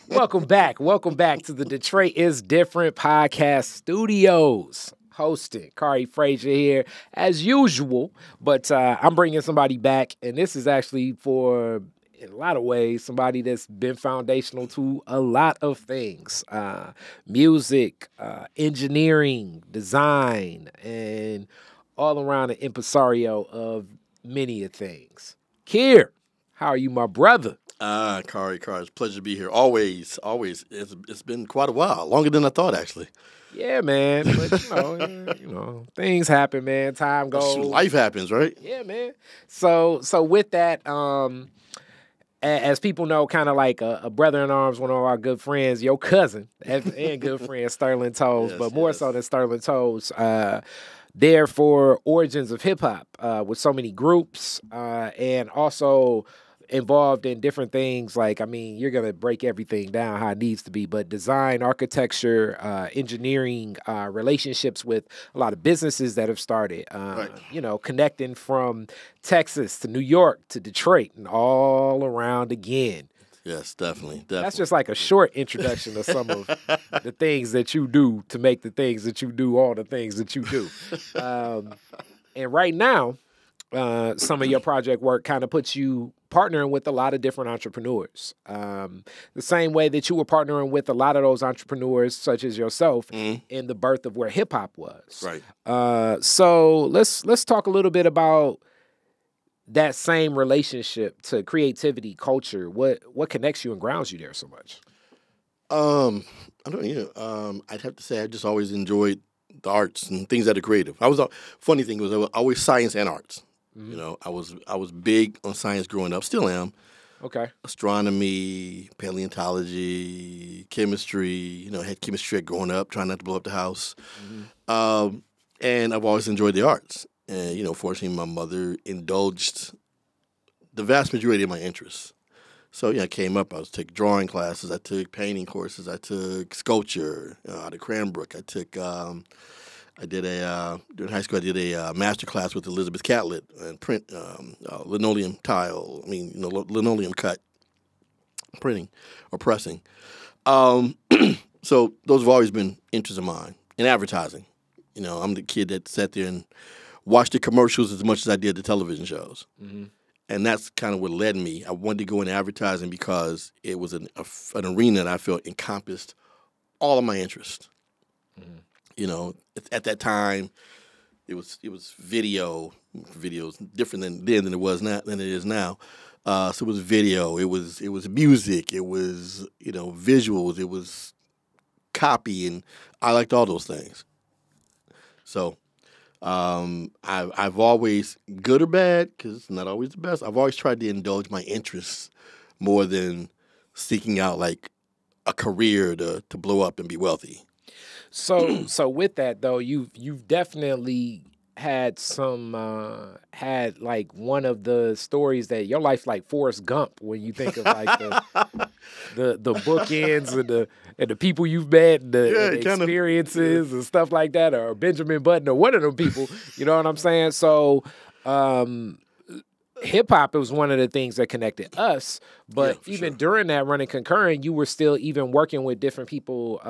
Welcome back. Welcome back to the Detroit is Different podcast studios. Hosted Kari Frazier here as usual, but I'm bringing somebody back, and this is actually for, in a lot of ways, somebody that's been foundational to a lot of things. Music, engineering, design, and all around an impresario of many of things. Keir, how are you, my brother? Kari, it's a pleasure to be here. Always. It's been quite a while, longer than I thought, actually. Yeah, man. But you know, things happen, man. Time goes. Life happens, right? Yeah, man. So with that, as people know, kind of like a brother in arms, one of our good friends, your cousin and good friend Sterling Toes, but more so than Sterling Toes. There for origins of hip hop with so many groups and also involved in different things. Like, I mean, you're going to break everything down how it needs to be, but design, architecture, engineering, relationships with a lot of businesses that have started, Right. you know, connecting from Texas to New York to Detroit and all around again. Yes, definitely. That's just like a short introduction of some of the things that you do to make the things that you do all the things that you do. And right now, some of your project work kind of puts you partnering with a lot of different entrepreneurs. The same way that you were partnering with a lot of those entrepreneurs, such as yourself, in the birth of where hip hop was. Right. So let's talk a little bit about that same relationship to creativity, culture. What connects you and grounds you there so much? I don't know. I'd have to say I just always enjoyed the arts and things that are creative. Funny thing was I was always science and arts. You know, I was big on science growing up, still am. Okay. Astronomy, paleontology, chemistry. You know, had chemistry growing up, trying not to blow up the house. And I've always enjoyed the arts. And, you know, fortunately, my mother indulged the vast majority of my interests. So, yeah, I came up, I was taking drawing classes, I took painting courses, I took sculpture out of Cranbrook. During high school, I did a master class with Elizabeth Catlett and print linoleum tile, linoleum cut printing or pressing. So those have always been interests of mine. And advertising. You know, I'm the kid that sat there and watched the commercials as much as I did the television shows. And that's kind of what led me. I wanted to go into advertising because it was an arena that I felt encompassed all of my interests. You know, at that time, it was videos different than it was now than it is now. So it was video, it was music, it was visuals, it was copy, and I liked all those things. So I've always, good or bad, because it's not always the best, I've always tried to indulge my interests more than seeking out like a career to blow up and be wealthy. So with that though, you've definitely had had like one of the stories that your life like Forrest Gump when you think of like the bookends and the people you've met and the experiences and stuff like that, or Benjamin Button or one of them people, you know what I'm saying? So hip hop was one of the things that connected us, but even during that running concurrent, you were still even working with different people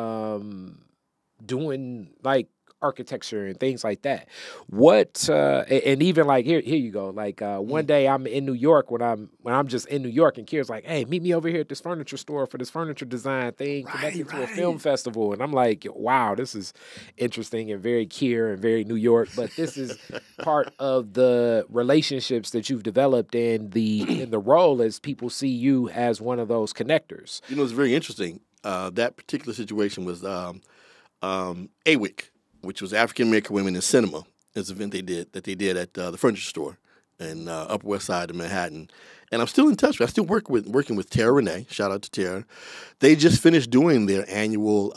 doing like architecture and things like that. What and even like here you go. Like one day I'm in New York when I'm just in New York and Kier's like, hey, meet me over here at this furniture store for this furniture design thing connected to a film festival. And I'm like, wow, this is interesting and very Kier and very New York. But this is part of the relationships that you've developed and in the role as people see you as one of those connectors. You know, it's very interesting. That particular situation was AWIC, which was African American Women in Cinema. It's an event they did at the furniture store in Upper West Side of Manhattan. And I'm still in touch with. I still working with Tara Renee. Shout out to Tara. They just finished doing their annual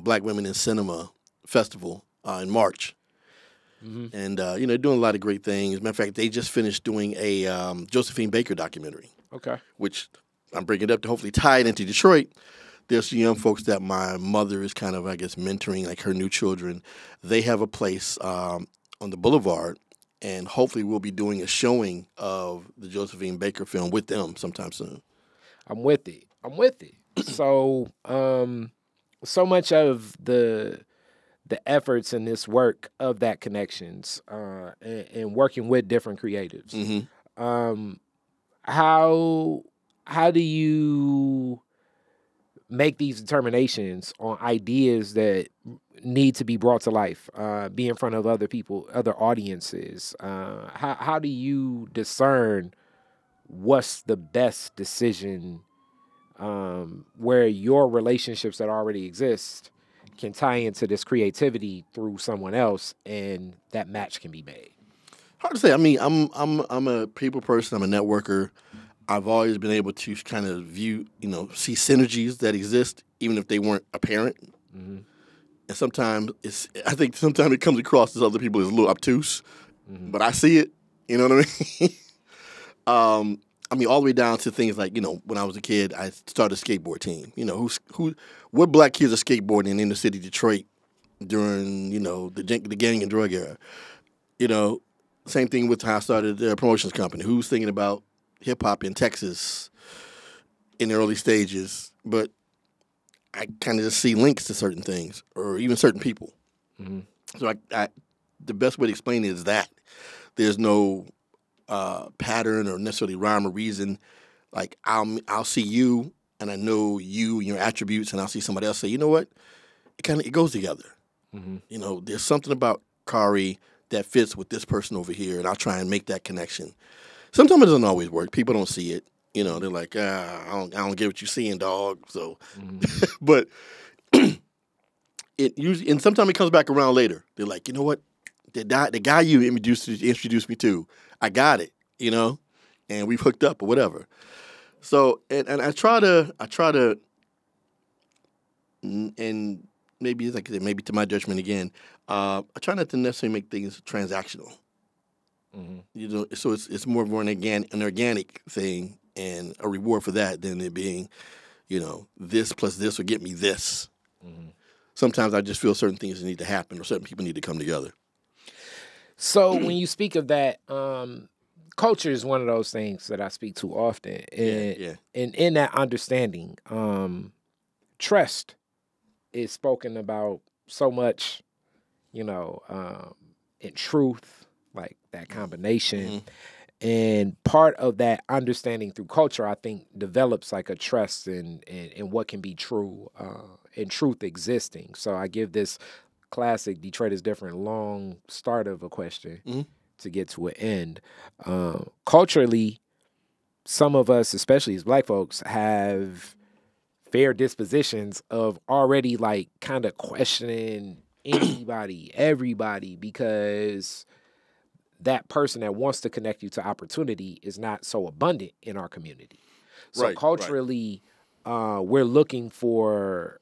Black Women in Cinema festival in March. And doing a lot of great things. As a matter of fact, they just finished doing a Josephine Baker documentary. Okay. Which I'm bringing it up to hopefully tie it into Detroit. There's some young folks that my mother is kind of, I guess, mentoring, like her new children. They have a place on the boulevard, and hopefully we'll be doing a showing of the Josephine Baker film with them sometime soon. I'm with it. So, so much of the efforts in this work of that connections and working with different creatives. Mm-hmm. How how do you make these determinations on ideas that need to be brought to life, be in front of other people, other audiences? How do you discern what's the best decision where your relationships that already exist can tie into this creativity through someone else, and that match can be made? Hard to say. I mean, I'm a people person. I'm a networker. I've always been able to kind of view, see synergies that exist, even if they weren't apparent. Mm-hmm. And sometimes I think sometimes it comes across as other people as a little obtuse, Mm-hmm. but I see it. You know what I mean? I mean, all the way down to things like, when I was a kid, I started a skateboard team. What black kids are skateboarding in inner city Detroit during, the gang and drug era? You know, Same thing with how I started the promotions company. Who's thinking about hip hop in Texas in the early stages? But I kind of just see links to certain things or even certain people. Mm-hmm. So the best way to explain it is that there's no pattern or necessarily rhyme or reason. Like I'll see you and I know you and your attributes, and I'll see somebody else say, you know what, it goes together. Mm-hmm. There's something about Kari that fits with this person over here, and I'll try and make that connection. Sometimes it doesn't always work. People don't see it. They're like, I don't get what you're seeing, dog. So, Mm-hmm. but it usually, and sometimes it comes back around later. They're like, you know what, the guy you introduced me to, I got it, and we've hooked up or whatever. So, and I try to, and maybe like I said, maybe to my judgment again, I try not to necessarily make things transactional. Mm-hmm. So it's more of an organic thing and a reward for that than it being, this plus this will get me this. Mm-hmm. Sometimes I just feel certain things need to happen or certain people need to come together. So when you speak of that, culture is one of those things that I speak to often, Yeah. and in that understanding, trust is spoken about so much, in truth, like that combination. Mm-hmm. And part of that understanding through culture, I think, develops like a trust in what can be true, and truth existing. So I give this classic Detroit is different long start of a question Mm-hmm. to get to an end. Culturally, some of us, especially as black folks, have fair dispositions of already like kind of questioning anybody, everybody, because that person that wants to connect you to opportunity is not so abundant in our community. So Right. culturally, we're looking for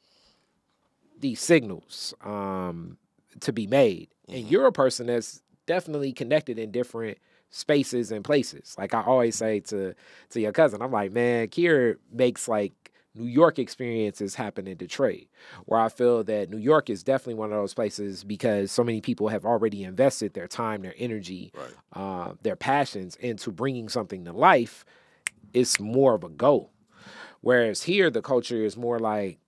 these signals to be made. And Mm-hmm. you're a person that's definitely connected in different spaces and places. Like I always say to your cousin, I'm like, man, Keir makes like New York experiences happen in Detroit, where I feel that New York is definitely one of those places because so many people have already invested their time, their energy, Right. their passions into bringing something to life. It's more of a go. Whereas here, the culture is more like,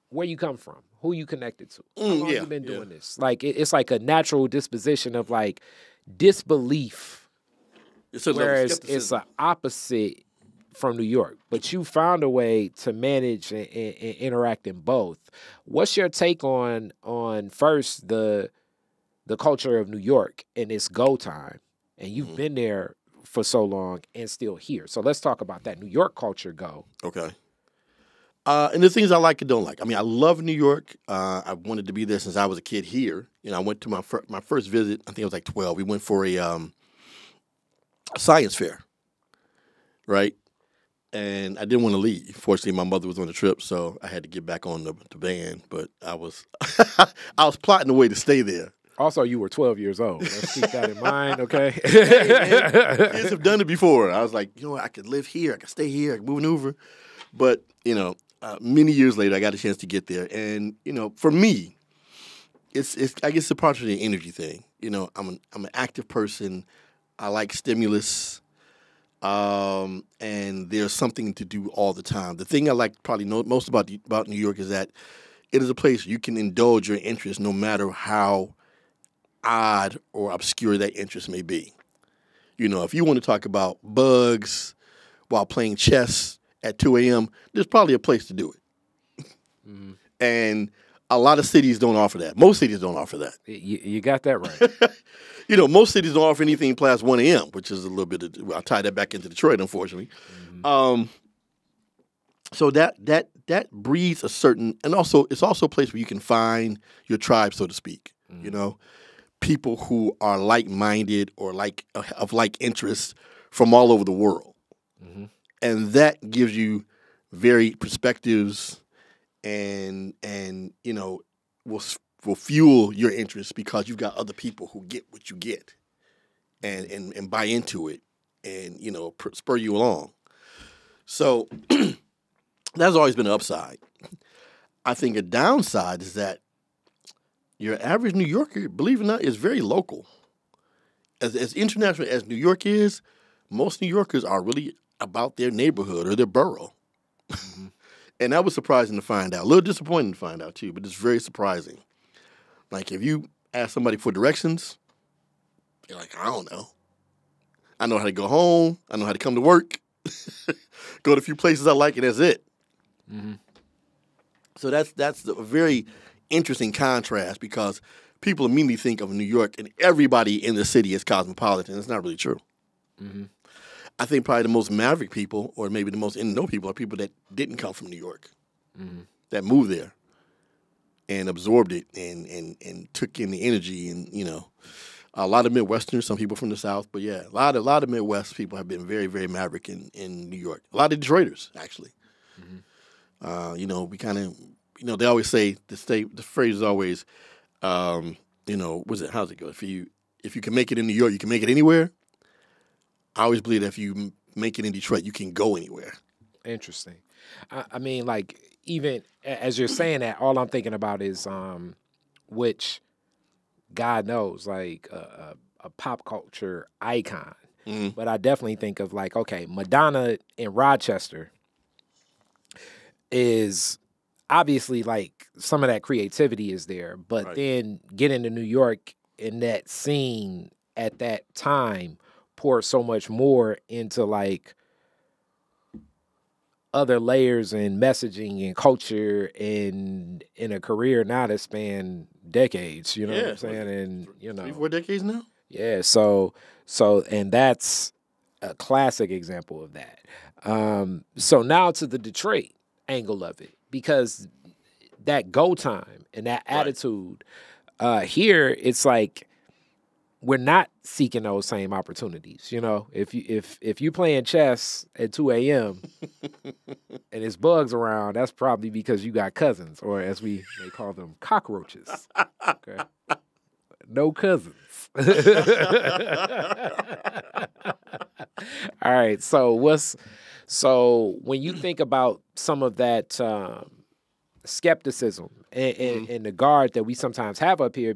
where you come from, who you connected to, how long you been doing this. Like it's like a natural disposition of like disbelief, whereas it's an opposite from New York. But you found a way to manage and interact in both. What's your take on first the culture of New York and its go time, and you've been there for so long and still here. So let's talk about that New York culture go. Okay. And the things I like and don't like. I mean, I love New York. I wanted to be there since I was a kid here. I went to my first visit. I think I was like 12. We went for a science fair, right? And I didn't want to leave. Fortunately, my mother was on the trip, so I had to get back on the van. But I was I was plotting a way to stay there. Also, you were 12 years old. Let's keep that in mind, okay? Hey, man, kids have done it before. I was like, I could live here. I could stay here. I could move over. But, many years later, I got a chance to get there. And, for me, it's I guess it's part of the energy thing. I'm an active person. I like stimulus. and there's something to do all the time. The thing I like probably most about New York is that it is a place you can indulge your interest no matter how odd or obscure that interest may be. You know, if you want to talk about bugs while playing chess at 2 a.m., there's probably a place to do it. Mm-hmm. And a lot of cities don't offer that. Most cities don't offer that. You got that right. You know, most cities don't offer anything past 1 a.m., which is a little bit of, I tie that back into Detroit, unfortunately. Mm-hmm. So that breeds a certain, and also it's also a place where you can find your tribe, so to speak. Mm-hmm. You know, people who are like-minded or of like interests from all over the world. Mm-hmm. And that gives you varied perspectives and you know, will fuel your interest because you've got other people who get what you get and buy into it and, you know, spur you along. So that's always been an upside. I think a downside is that your average New Yorker, believe it or not, is very local. As international as New York is, most New Yorkers are really about their neighborhood or their borough. Mm-hmm. And that was surprising to find out. A little disappointing to find out, too, but it's very surprising. Like, if you ask somebody for directions, they're like, I don't know. I know how to go home. I know how to come to work. Go to a few places I like, and that's it. Mm-hmm. So that's a very interesting contrast because people immediately think of New York and everybody in the city is cosmopolitan. It's not really true. Mm-hmm. I think probably the most maverick people, or maybe the most in-the-know people, are people that didn't come from New York, mm-hmm. that moved there and absorbed it and took in the energy. And, you know, a lot of Midwesterners, some people from the South, but yeah, a lot of Midwest people have been very, very maverick in New York. A lot of Detroiters, actually. Mm-hmm. You know, we kind of, you know, they always say the phrase is always, you know, how's it go? If you can make it in New York, you can make it anywhere. I always believe that if you make it in Detroit, you can go anywhere. Interesting. I mean, like, even as you're saying that, all I'm thinking about is, which God knows, like a pop culture icon. Mm-hmm. But I definitely think of, like, okay, Madonna in Rochester is obviously, like, some of that creativity is there. But right. Then getting to New York in that scene at that time pour so much more into, like, other layers and messaging and culture and in a career now that span decades, you know what I'm saying? And, you know, 3-4 decades now? Yeah. So, and that's a classic example of that. So now to the Detroit angle of it, because that go time and that attitude, here, it's like, we're not seeking those same opportunities. You know, if you playing chess at 2 a.m. and there's bugs around, that's probably because you got cousins, or as we may call them, cockroaches. Okay, no cousins. All right. So when you think about some of that skepticism and the guard that we sometimes have up here,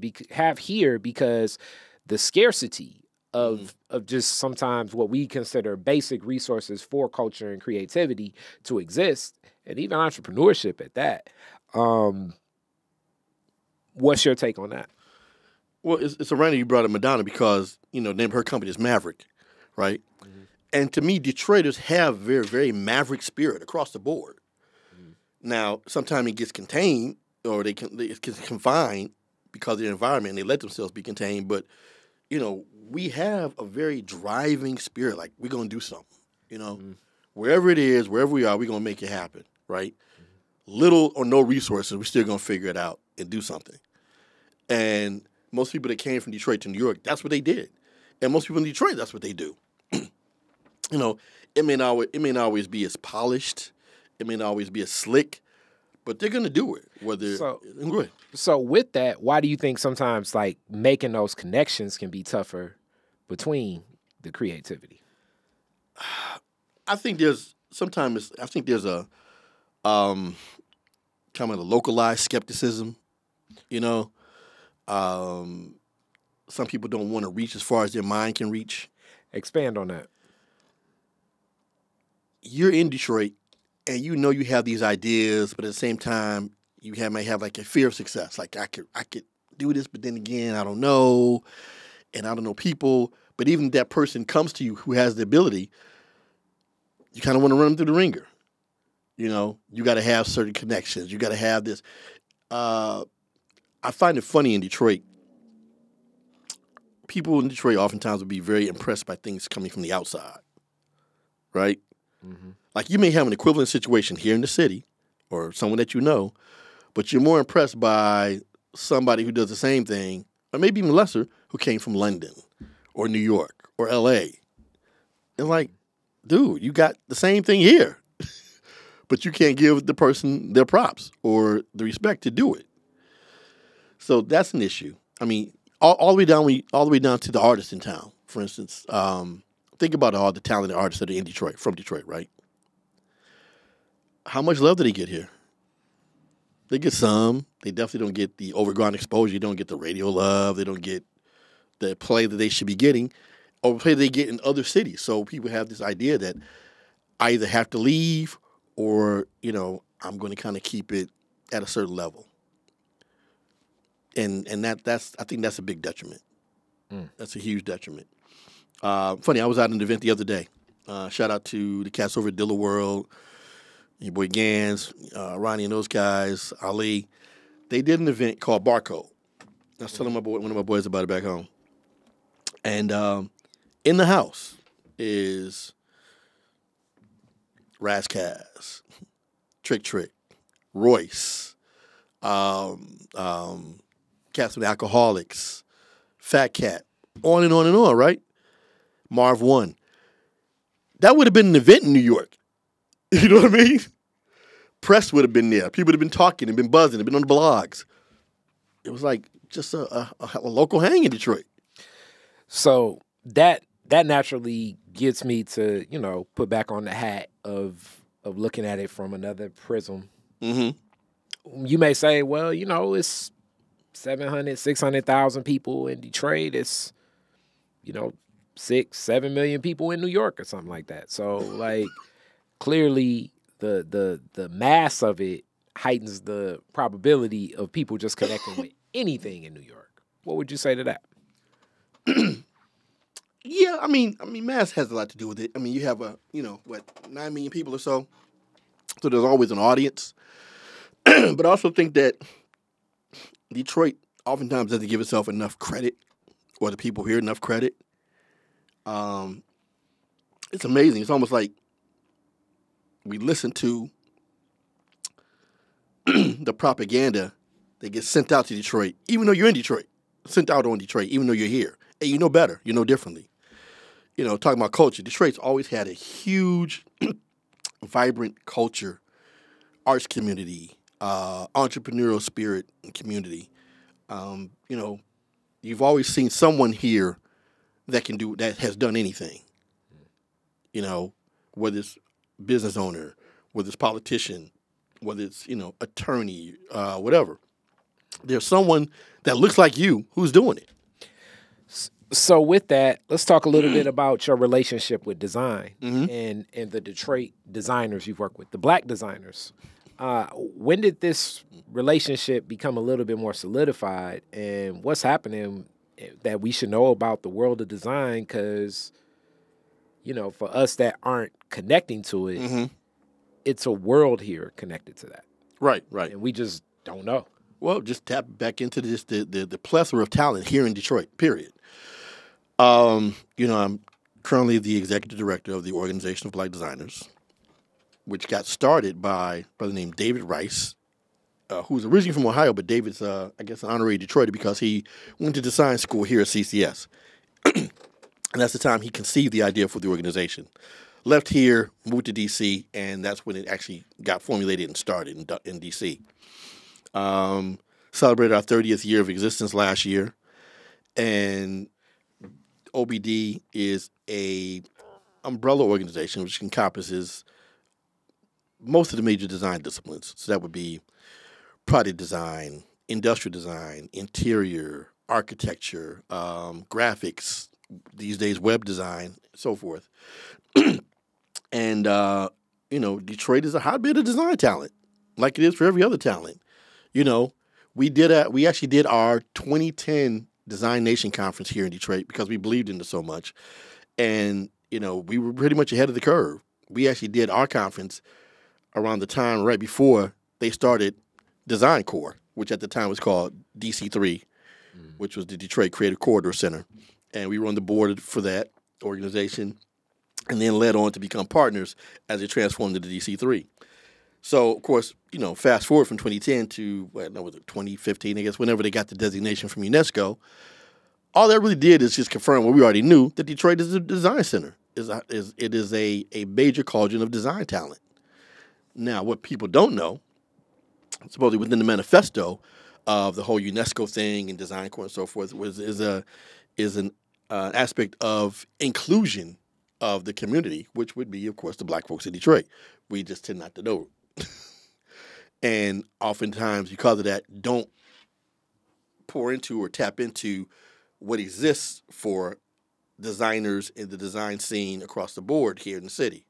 because the scarcity of just sometimes what we consider basic resources for culture and creativity to exist, and even entrepreneurship at that. What's your take on that? Well, it's a random you brought up Madonna because, you know, the name of her company is Maverick, right? Mm-hmm. And to me, Detroiters have very, very maverick spirit across the board. Mm-hmm. Now, sometimes it gets contained or it gets confined because of the environment and they let themselves be contained, but you know, we have a very driving spirit, like we're going to do something, you know. Mm-hmm. Wherever it is, wherever we are, we're going to make it happen, right? Mm-hmm. Little or no resources, we're still going to figure it out and do something. And most people that came from Detroit to New York, that's what they did. And most people in Detroit, that's what they do. You know, it may not always be as polished. It may not always be as slick. But they're going to do it. So with that, why do you think sometimes, like, making those connections can be tougher between the creativity? I think there's a kind of a localized skepticism. You know, some people don't want to reach as far as their mind can reach. Expand on that. you're in Detroit and you know you have these ideas, but at the same time, may have like a fear of success. Like I could do this, but then again, I don't know, and I don't know people. But even if that person comes to you who has the ability, you kind of want to run them through the ringer. You know, you got to have certain connections. You got to have this. I find it funny in Detroit. People in Detroit oftentimes will be very impressed by things coming from the outside, right? Mm-hmm. Like you may have an equivalent situation here in the city or someone that you know, but you're more impressed by somebody who does the same thing, or maybe even lesser, who came from London or New York or L.A. And like, dude, you got the same thing here, but you can't give the person their props or the respect to do it. So that's an issue. I mean, all the way down to the artists in town. For instance, think about all the talented artists that are in Detroit, from Detroit, right? How much love do they get here? They get some. They definitely don't get the overground exposure. They don't get the radio love. They don't get the play that they should be getting, or play they get in other cities. So people have this idea that I either have to leave or, you know, I'm going to kind of keep it at a certain level. And that's I think that's a big detriment. That's a huge detriment. Funny, I was out at an event the other day. Shout out to the cats over at Dilla World, your boy Gans, Ronnie and those guys, Ali. They did an event called Barcode. I was telling one of my boys about it back home. And in the house is Razzcazz, Trick, Royce, Cats with Alcoholics, Fat Cat, on and on, right? Marv One. That would have been an event in New York. You know what I mean? Press would have been there. People would have been talking and been buzzing and been on the blogs. It was like just a local hang in Detroit. So that naturally gets me to, you know, put back on the hat of looking at it from another prism. Mm-hmm. You may say, well, you know, it's 600,000 people in Detroit. It's, you know, 6-7 million people in New York or something like that. So like clearly the mass of it heightens the probability of people just connecting with anything in New York. What would you say to that? Yeah, I mean, mass has a lot to do with it. I mean, you have 9 million people or so. So there's always an audience. But I also think that Detroit oftentimes doesn't give itself enough credit, or the people here enough credit. It's amazing. It's almost like we listen to the propaganda that gets sent out to Detroit, even though you're in Detroit, sent out on Detroit, even though you're here. And you know better. You know differently. You know, talking about culture, Detroit's always had a huge, vibrant culture, arts community, entrepreneurial spirit and community. You know, you've always seen someone here that has done anything. You know, whether it's business owner, whether it's politician, whether it's, you know, attorney, whatever. There's someone that looks like you who's doing it. So with that, let's talk a little bit about your relationship with design and the Detroit designers you've worked with, the black designers. When did this relationship become a little bit more solidified, and what's happening that we should know about the world of design? Because, you know, for us that aren't connecting to it, it's a world here connected to that. Right. And we just don't know. Well, just tap back into this, the plethora of talent here in Detroit, period. You know, I'm currently the executive director of the Organization of Black Designers, which got started by a brother named David Rice, who's originally from Ohio, but David's, I guess, an honorary Detroiter because he went to design school here at CCS. And that's the time he conceived the idea for the organization. Left here, moved to D.C., and that's when it actually got formulated and started in D.C. Celebrated our 30th year of existence last year, and OBD is a umbrella organization which encompasses most of the major design disciplines. So that would be product design, industrial design, interior, architecture, graphics, these days web design, so forth. And Detroit is a hotbed of design talent, like it is for every other talent. We actually did our 2010 Design Nation conference here in Detroit because we believed in it so much, and we were pretty much ahead of the curve. We actually did our conference around the time right before they started Design Corps, which at the time was called DC3, which was the Detroit Creative Corridor Center. And we were on the board for that organization and then led on to become partners as it transformed into DC3. So, of course, fast forward from 2010 to, 2015, I guess, whenever they got the designation from UNESCO, all that really did is just confirm what we already knew, that Detroit is a design center. It is a major cauldron of design talent. Now, what people don't know, supposedly within the manifesto of the whole UNESCO thing and Design Corps and so forth, is an aspect of inclusion of the community, which would be, of course, the black folks in Detroit. We just tend not to know it. And oftentimes, because of that, don't pour into or tap into what exists for designers in the design scene across the board here in the city.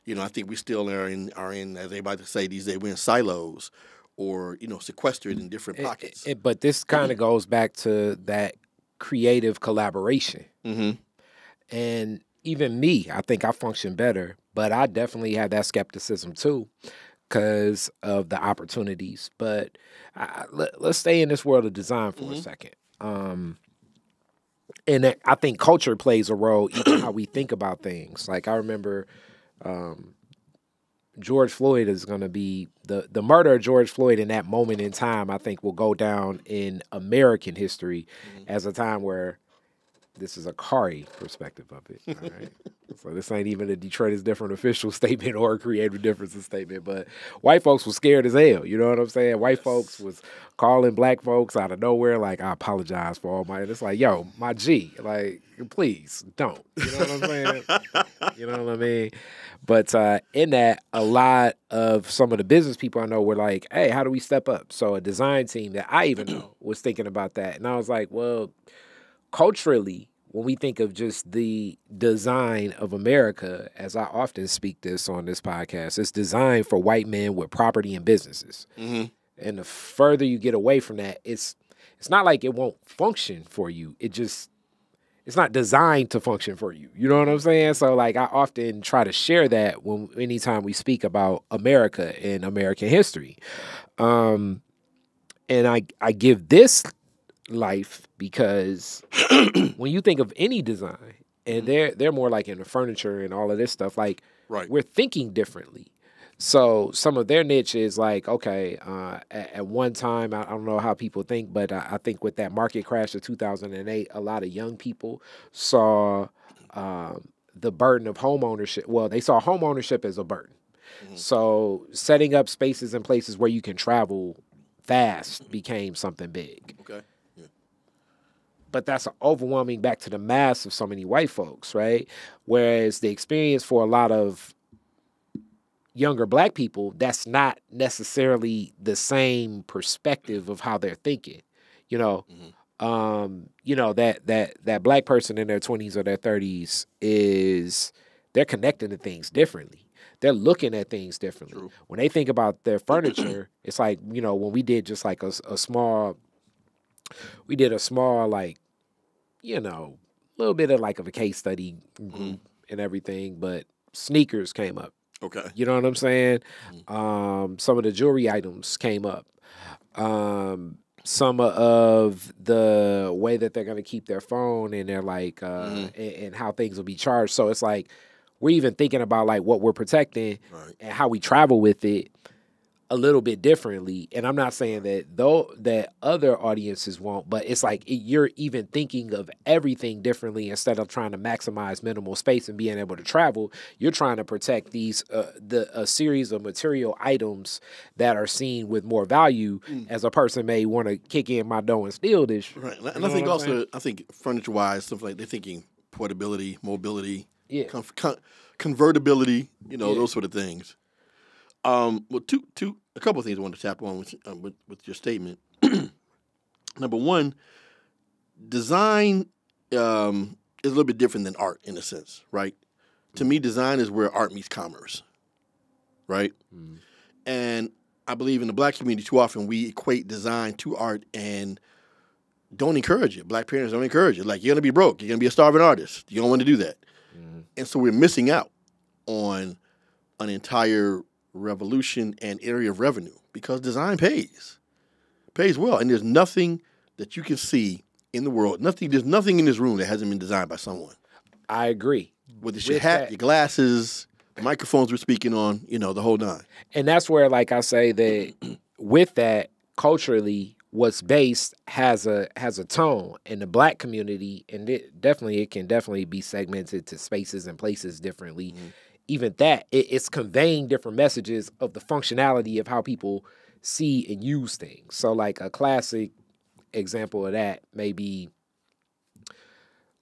I think we still are in, as everybody say these days, we're in silos or, sequestered in different pockets. But this kind of goes back to that creative collaboration. Mm-hmm. And even me, I think I function better, but I definitely have that skepticism too because of the opportunities. But let's stay in this world of design for a second. And I think culture plays a role even how we think about things. Like I remember George Floyd is going to be the murder of George Floyd in that moment in time, I think will go down in American history as a time where this is a Kari perspective of it. All right. So this ain't even a Detroit is different official statement or a creative differences statement, but white folks was scared as hell. You know what I'm saying? White folks was calling black folks out of nowhere like, I apologize for all my, and it's like, yo, my G, like, please don't. You know what I'm saying? You know what I mean? But in that, a lot of some of the business people I know were like, hey, how do we step up? So a design team that I even know was thinking about that. And I was like, well, culturally, when we think of just the design of America, as I often speak this on this podcast, it's designed for white men with property and businesses. Mm-hmm. And the further you get away from that, it's not like it won't function for you. It's not designed to function for you. You know what I'm saying? So like I often try to share that anytime we speak about America and American history. And I give this life because when you think of any design, and they're more like in the furniture and all of this stuff, like we're thinking differently. So some of their niche is like, okay, at one time, I don't know how people think, but I think with that market crash of 2008, a lot of young people saw the burden of home ownership. Well, they saw home ownership as a burden. Mm-hmm. So setting up spaces and places where you can travel fast became something big. Okay. But that's overwhelming back to the mass of so many white folks, right? Whereas the experience for a lot of younger black people, that's not necessarily the same perspective of how they're thinking. That black person in their 20s or their 30s they're connecting to things differently. They're looking at things differently. True. When they think about their furniture, it's like, when we did just like a small, like, little bit of like of a case study group and everything, but sneakers came up. Okay. You know what I'm saying? Some of the jewelry items came up. Some of the way that they're going to keep their phone and they're like, and how things will be charged. So it's like, we're even thinking about like what we're protecting and how we travel with it a little bit differently. And I'm not saying that other audiences won't, but it's like you're even thinking of everything differently instead of trying to maximize minimal space and being able to travel. You're trying to protect these a series of material items that are seen with more value as a person may want to kick in my dough and steal this. Right. And I think also, furniture wise, stuff like they're thinking portability, mobility, convertibility, those sort of things. Well, a couple of things I wanted to tap on with your statement. Number one, design is a little bit different than art in a sense, right? To me, design is where art meets commerce. right? And I believe in the black community too often we equate design to art and don't encourage it. Black parents don't encourage it. Like, you're going to be broke. You're going to be a starving artist. You don't want to do that. And so we're missing out on an entire revolution and area of revenue because design pays well. And there's nothing that you can see in the world. There's nothing in this room that hasn't been designed by someone. I agree. Whether it's your hat, your glasses, the microphones we're speaking on, the whole nine. And that's where, like I say, that with that, culturally, what's based has a tone in the black community, and it can definitely be segmented to spaces and places differently. Even that, it's conveying different messages of the functionality of how people see and use things. So, like, a classic example of that may be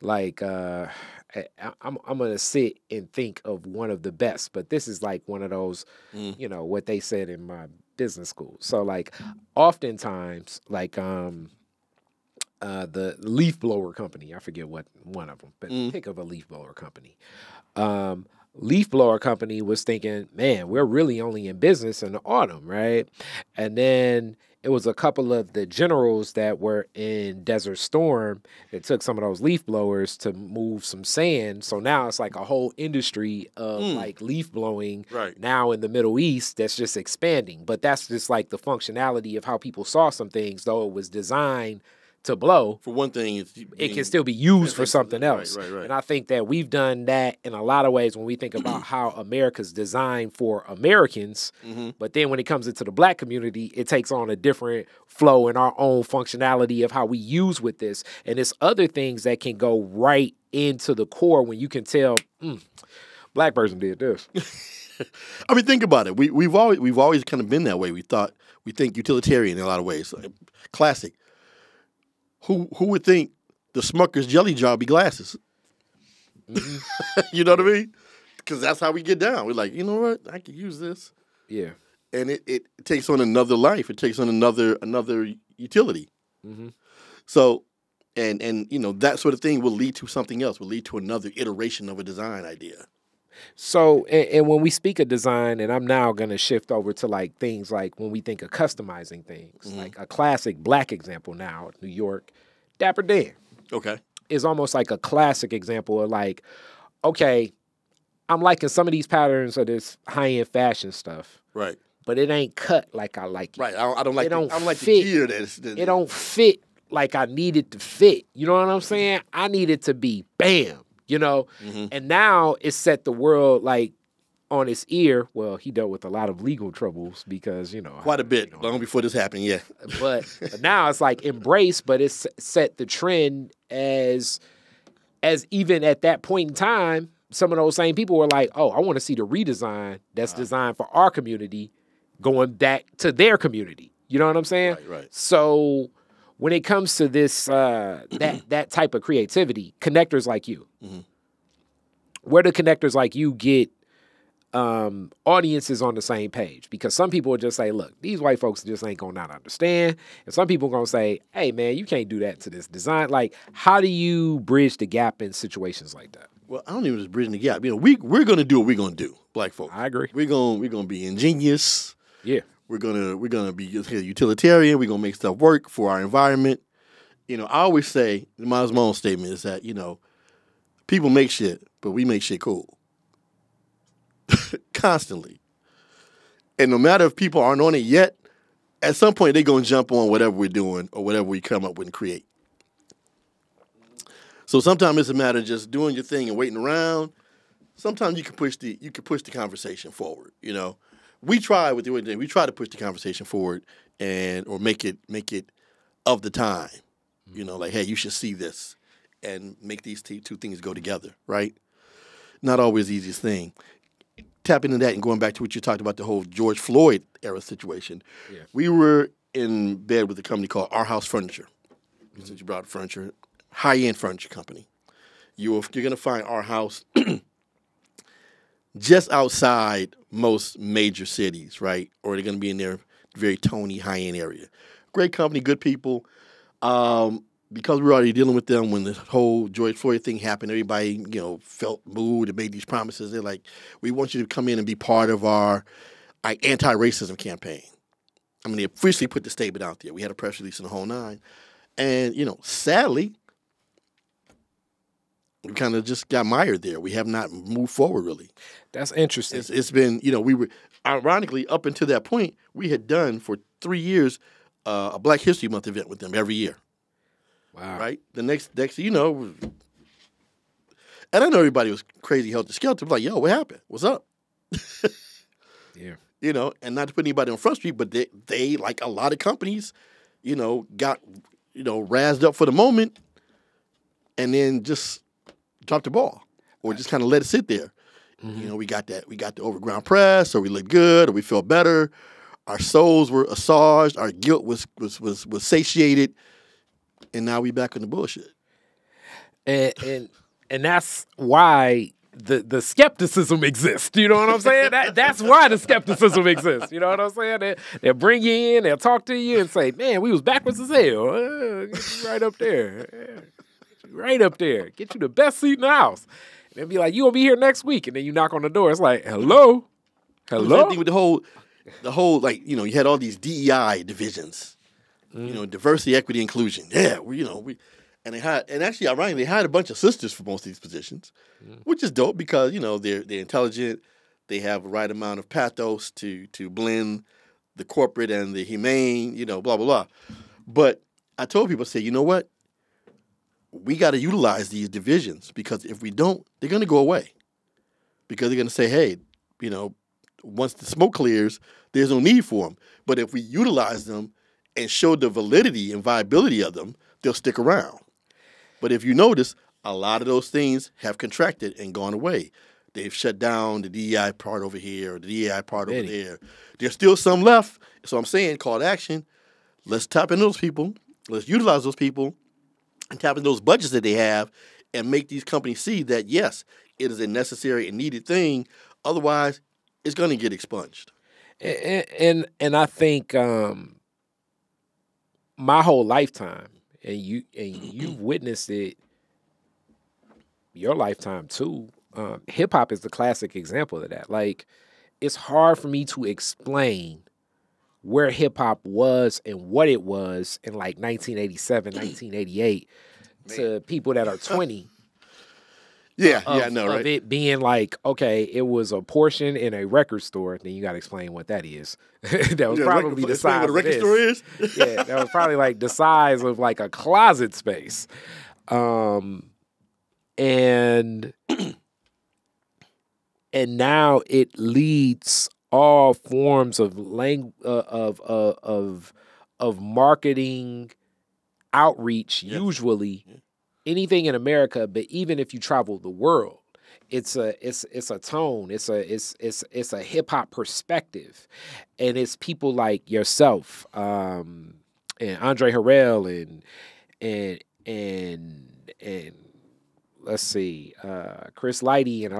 like I'm gonna sit and think of one of the best, but this is like one of those, what they said in my business school. So, like, oftentimes, like the leaf blower company, I forget what one of them, but think of a leaf blower company. Leaf blower company was thinking, man, we're really only in business in the autumn, right? And then it was a couple of the generals that were in Desert Storm that took some of those leaf blowers to move some sand. So now it's like a whole industry of like leaf blowing now in the Middle East that's just expanding. But that's just like the functionality of how people saw some things, though it was designed to blow. For one thing, it can still be used for something else. Right. And I think that we've done that in a lot of ways when we think about how America's designed for Americans. But then when it comes into the black community, it takes on a different flow and our own functionality of how we use with this. And it's other things that can go right into the core when you can tell, black person did this. I mean, think about it. We've always kind of been that way. We think utilitarian in a lot of ways. Classic. Who would think the Smucker's jelly jar would be glasses? You know what I mean? Because that's how we get down. We're like, you know what? I could use this. Yeah. And it takes on another life. It takes on another utility. So, and that sort of thing will lead to something else. Will lead to another iteration of a design idea. So, and when we speak of design, and I'm now going to shift over to like things like when we think of customizing things, like a classic black example now, New York, Dapper Dan. Okay. Is almost like a classic example of like, okay, I'm liking some of these patterns of this high-end fashion stuff. Right. But it ain't cut like I like it. Right. I don't like fit. The gear it don't fit like I need it to fit. You know what I'm saying? I need it to be bam. And now it's set the world like on its ear. Well, he dealt with a lot of legal troubles because, quite a bit long before this happened. Yeah. But now it's like embraced, but it's set the trend as even at that point in time, some of those same people were like, oh, I want to see the redesign that's designed for our community going back to their community. You know what I'm saying? Right. So when it comes to this, that type of creativity, connectors like you, where do connectors like you get audiences on the same page? Because some people will just say, look, these white folks just ain't gonna not understand. And some people are gonna say, hey, man, you can't do that to this design. Like, how do you bridge the gap in situations like that? Well, I don't even just bridging the gap. We're gonna do what we're gonna do, black folks. I agree. We're gonna be ingenious. Yeah. We're gonna be utilitarian. We're gonna make stuff work for our environment. I always say, my own statement is that, people make shit, but we make shit cool. Constantly. And no matter if people aren't on it yet, at some point they're gonna jump on whatever we're doing or whatever we come up with and create. So sometimes it's a matter of just doing your thing and waiting around. Sometimes you can push the conversation forward, We try with the we try to push the conversation forward or make it of the time. Like, hey, you should see this and make these two things go together, right? Not always the easiest thing. Tap into that and going back to what you talked about, the whole George Floyd era situation. Yeah. We were in bed with a company called Our House Furniture. Since you brought up furniture, high-end furniture company. You're going to find Our House just outside most major cities, right? Or they're going to be in their very Tony, high-end area. Great company, good people. Because we were already dealing with them when the whole George Floyd thing happened, everybody, felt moved and made these promises. They're like, we want you to come in and be part of our anti-racism campaign. I mean, they officially put the statement out there. We had a press release in the whole nine. And, sadly, we kind of just got mired there. We have not moved forward, really. That's interesting. It's been, we were, ironically, up until that point, we had done for 3 years a Black History Month event with them every year. Wow. Right? The next, and I know everybody was crazy helter-skelter. Like, yo, what happened? What's up? Yeah. And not to put anybody on Front Street, but they like a lot of companies, got, razzed up for the moment and then just dropped the ball or just kind of let it sit there. Mm-hmm. We got the overground press, or we looked good, or we felt better. Our souls were assuaged. Our guilt was satiated. And now we back on the bullshit. And that's why the skepticism exists. You know what I'm saying? That's why the skepticism exists. You know what I'm saying? They'll bring you in, they'll talk to you and say, man, we was backwards as hell. Get you right up there. Get you right up there. Get you the best seat in the house. And they'll be like, you gonna be here next week. And then you knock on the door. It's like, hello? Hello? Same thing with the whole you had all these DEI divisions. Diversity, equity, inclusion. Yeah, actually, ironically, they hired a bunch of sisters for most of these positions, which is dope because they're intelligent, they have the right amount of pathos to blend the corporate and the humane, blah blah blah. But I told people, I said, you know what? We got to utilize these divisions because if we don't, they're going to go away. Because they're going to say, hey, once the smoke clears, there's no need for them. But if we utilize them and show the validity and viability of them, they'll stick around. But if you notice, a lot of those things have contracted and gone away. They've shut down the DEI part over here or the DEI part over there. There's still some left. So I'm saying, call to action. Let's tap into those people. Let's utilize those people and tap into those budgets that they have and make these companies see that, yes, it is a necessary and needed thing. Otherwise, it's going to get expunged. And I think my whole lifetime, and you've witnessed it your lifetime too. Hip hop is the classic example of that. Like, it's hard for me to explain where hip hop was and what it was in like 1987, 1988 to people that are 20. I know, right? Of it being like, okay, it was a portion in a record store. Then you got to explain what that is. That was probably the size what a record store is. Yeah, that was probably like the size of like a closet space. And now it leads all forms of of marketing outreach, usually. Anything in America, but even if you travel the world, it's a tone, it's a hip hop perspective, and it's people like yourself, and Andre Harrell, and let's see, Chris Lighty, and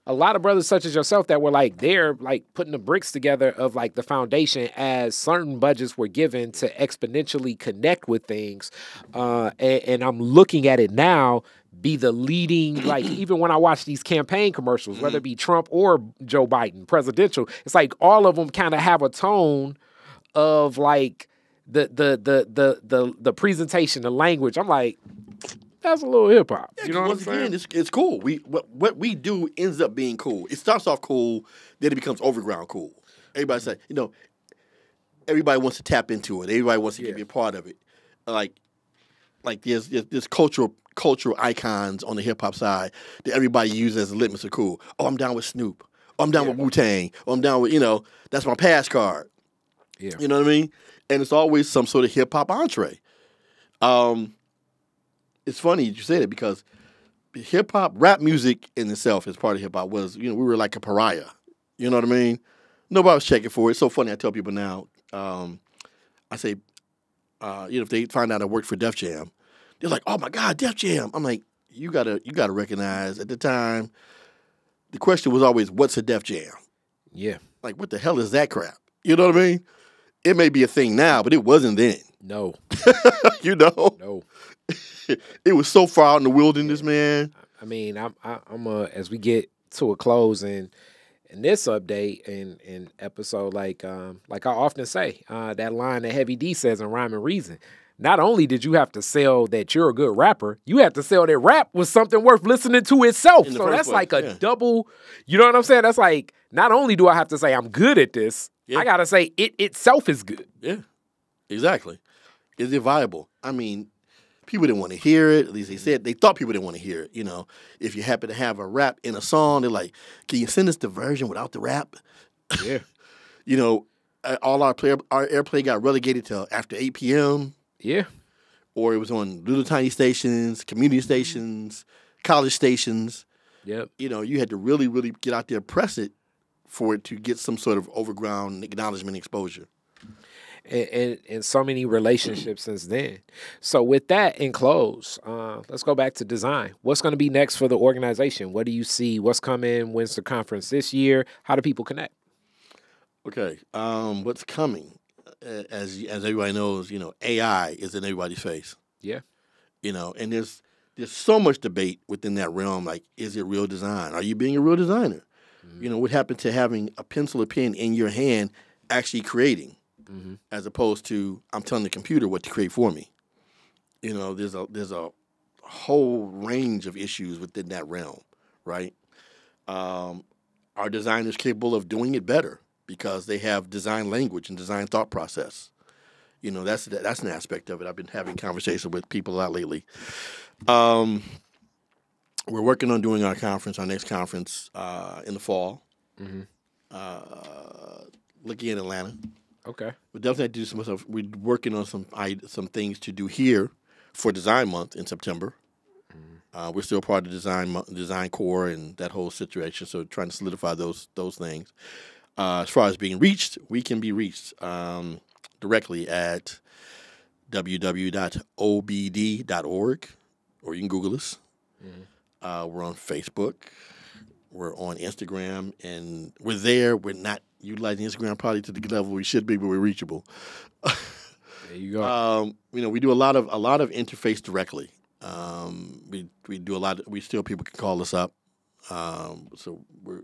a lot of brothers such as yourself that were like they're like putting the bricks together of like the foundation as certain budgets were given to exponentially connect with things, and I'm looking at it now be the leading, like even when I watch these campaign commercials, whether it be Trump or Joe Biden presidential, it's like all of them kind of have a tone of like the presentation, the language. I'm like, that's a little hip hop. Yeah, you know what I'm saying? Again, it's cool. What we do ends up being cool. It starts off cool, then it becomes overground cool. Everybody say, everybody wants to tap into it. Everybody wants to be a part of it. Like there's cultural icons on the hip hop side that everybody uses as a litmus of cool. Oh, I'm down with Snoop. Oh, I'm down with Wu-Tang. Oh, I'm down with that's my pass card. Yeah, you know what I mean? And it's always some sort of hip hop entree. It's funny you say that because hip hop, rap music in itself as part of hip hop was, we were like a pariah. You know what I mean? Nobody was checking for it. It's so funny. I tell people now, I say, if they find out I worked for Def Jam, they're like, "Oh my God, Def Jam!" I'm like, you gotta recognize at the time, the question was always, "What's a Def Jam?" Yeah, like what the hell is that crap? You know what I mean? It may be a thing now, but it wasn't then. No, No. It was so far out in the wilderness, man. I mean, I'm as we get to a close and in this update in episode, like I often say, that line that Heavy D says in Rhyme and Reason. Not only did you have to sell that you're a good rapper, you had to sell that rap was something worth listening to itself. So that's like a double, you know what I'm saying? That's like, not only do I have to say I'm good at this, I got to say it itself is good. Yeah, exactly. Is it viable? I mean, people didn't want to hear it. At least they said they thought people didn't want to hear it. You know, if you happen to have a rap in a song, they're like, can you send us the version without the rap? Yeah. You know, all our airplay got relegated till after 8 p.m., yeah. Or it was on little tiny stations, community stations, college stations. Yep. You know, you had to really, really get out there, press it for it to get some sort of overground acknowledgement exposure. And so many relationships since then. So with that in close, let's go back to design. What's going to be next for the organization? What do you see? What's coming? When's the conference this year? How do people connect? Okay. What's coming? As everybody knows, you know, AI is in everybody's face. Yeah. You know, and there's so much debate within that realm. Like, is it real design? Are you being a real designer? Mm-hmm. You know, what happened to having a pencil or pen in your hand actually creating, as opposed to I'm telling the computer what to create for me? You know, there's a whole range of issues within that realm, right? Are designers capable of doing it better? Because they have design language and design thought process. You know, that's an aspect of it. I've been having conversations with people a lot lately. We're working on doing our next conference in the fall. Looking at Atlanta. Okay. We definitely have to do some stuff. We're working on some things to do here for Design Month in September. We're still part of Design Core and that whole situation, so trying to solidify those things. As far as being reached, we can be reached directly at www.obd.org, or you can Google us. We're on Facebook. We're on Instagram, and we're there. We're not utilizing Instagram probably to the level we should be, but we're reachable. There you go. You know, we do a lot of interface directly. We do a lot. We still, people can call us up. So we're,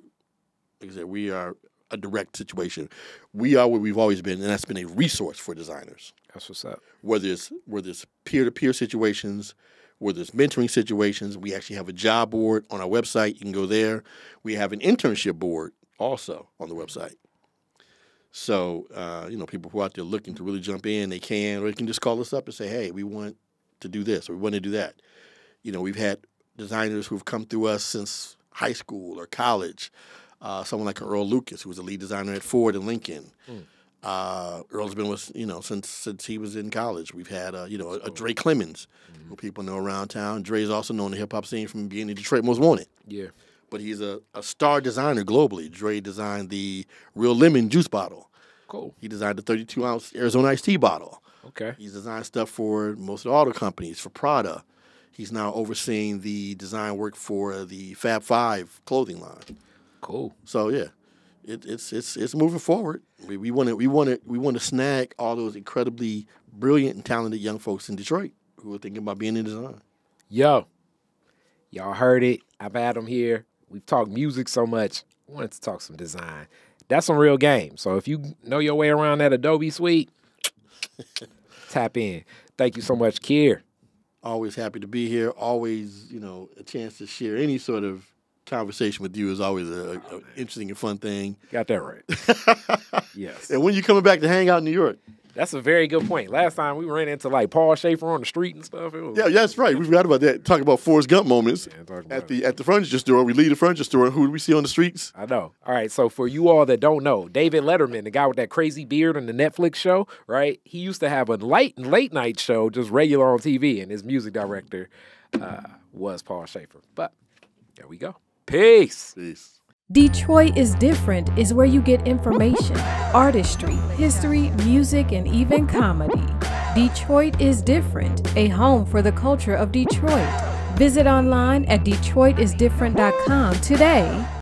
like I said, we are a direct situation. We are where we've always been, and that's been a resource for designers. That's what's up. Whether it's peer-to-peer situations, whether it's mentoring situations, we actually have a job board on our website. You can go there. We have an internship board also on the website. So, you know, people who are out there looking to really jump in, they can, or they can just call us up and say, hey, we want to do this, or we want to do that. You know, we've had designers who've come through us since high school or college. Someone like Earl Lucas, who was a lead designer at Ford and Lincoln. Earl's been with, you know, since he was in college. We've had, a Dre Clemens, who people know around town. Dre's also known the hip-hop scene from being in Detroit Most Wanted. Yeah. But he's a star designer globally. Dre designed the Real Lemon juice bottle. Cool. He designed the 32-ounce Arizona iced tea bottle. Okay. He's designed stuff for most of the auto companies, for Prada. He's now overseeing the design work for the Fab Five clothing line. Cool. So yeah, it's moving forward. We want to snag all those incredibly brilliant and talented young folks in Detroit who are thinking about being in design. Yo, y'all heard it. I've had them here. We've talked music so much. I wanted to talk some design. That's some real game. So if you know your way around that Adobe suite, tap in. Thank you so much, Keir. Always happy to be here. Always, you know, a chance to share any sort of conversation with you is always a interesting and fun thing. Got that right. Yes. And when you coming back to hang out in New York? That's a very good point. Last time we ran into like Paul Schaefer on the street and stuff. Yeah, that's right. We forgot about that. Talking about Forrest Gump moments at the furniture store. We leave the furniture store, and who do we see on the streets? I know. All right. So for you all that don't know, David Letterman, the guy with that crazy beard on the Netflix show, right? He used to have a late night show, just regular on TV, and his music director was Paul Schaefer. But there we go. Peace. Peace. Detroit is Different is where you get information, artistry, history, music, and even comedy. Detroit is Different, a home for the culture of Detroit. Visit online at DetroitisDifferent.com today.